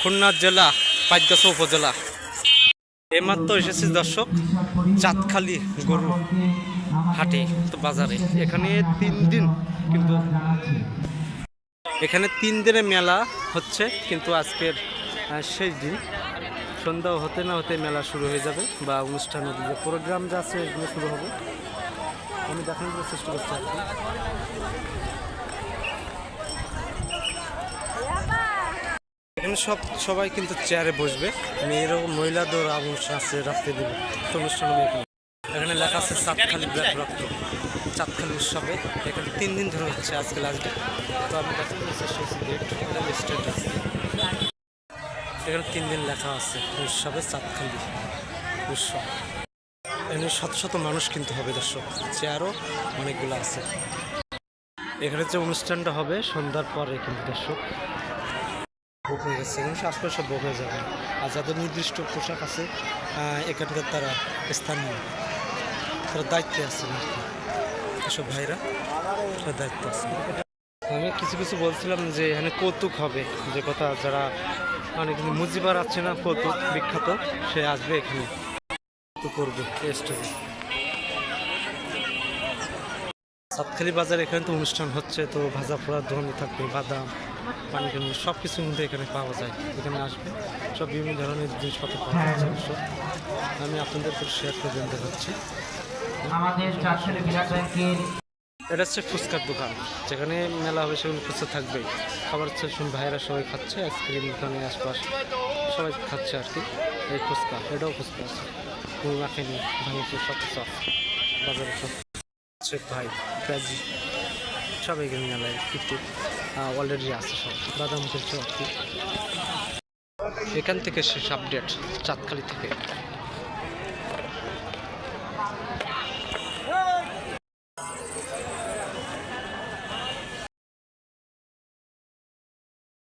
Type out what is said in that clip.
খুলনা জেলা পাঁচগাছা উপজেলা। এইমাত্র এসেছি দর্শক চাঁদখালি গরু হাটে তো বাজারে। এখানে 3 দিন কিন্তু এখানে 3 দিনে মেলা হচ্ছে, কিন্তু আজকের শেষ দিন। সন্ধ্যা হতে না হতে মেলা শুরু হয়ে যাবে বা অনুষ্ঠান যে প্রোগ্রাম যা আছে এগুলো শুরু হবে। আমি দেখানোর চেষ্টা করছি আর কি। এখানে সবাই কিন্তু চেয়ারে বসবে, এরকম মহিলাদের অনুষ্ঠান আছে রাত্রে দিবে অনুষ্ঠান হবে এখানে। এখানে লেখা আছে চাঁদখালি ব্ল্যাক রক্ত চাঁদখালি উৎসবে। এখানে 3 দিন ধরে হচ্ছে, আজকে লাস্ট ডে। তো আমি দেখানোর চেষ্টা করছি ডেট স্টেট আছে। এখানে 3 দিন লেখা আছে উৎসবে চাঁদখালি উৎসব। এখানে শত শত মানুষ কিন্তু হবে দর্শক, চেয়ারও অনেকগুলো আছে। এখানে যে অনুষ্ঠানটা হবে সন্ধ্যার পরে কিন্তু দর্শক বুক হয়ে গেছে, এবং আজকাল সব বুক হয়ে যাবে। আর যাদের নির্দিষ্ট পোশাক আছে এখানকার তারা স্থানীয়, তারা দায়িত্বে আছে এসব ভাইরা, তার দায়িত্ব আছে। আমি কিছু কিছু বলছিলাম যে এখানে কৌতুক হবে, যে কথা যারা মানে কিন্তু মুজিবার আছে না কৌতুক বিখ্যাত, সে আসবে এখানে তো করবে স্টেজে। চাঁদখালি বাজার এখানে তো অনুষ্ঠান হচ্ছে, তো ভাজা পোড়ার দোকানে থাকবে, বাদাম পানি সব কিছু মধ্যে এখানে পাওয়া যায়। এখানে আসবে সব বিভিন্ন ধরনের জিনিসপত্র পাওয়া যাচ্ছে। সব আমি আপনাদের শেয়ার করে জানতে পারছি। এটা হচ্ছে ফুচকার দোকান, যেখানে মেলা হবে সেখানে ফুচকা থাকবে। খাবার হচ্ছে ভাইয়েরা সবাই খাচ্ছে, আইসক্রিম দোকানে আশপাশ সবাই খাচ্ছে আর কি। এই ফুচকা, এটাও ফুচকা আছে, খুলনা খেনি ভাঙিছে সব কিছু আছে বাজারে। সব ভাই পেঁয়াজি সব এখানে মেলায় কিন্তু অলরেডি আছে, সব বাদাম করছে আর কি। এখান থেকে শেষ আপডেট চাঁদখালি থেকে।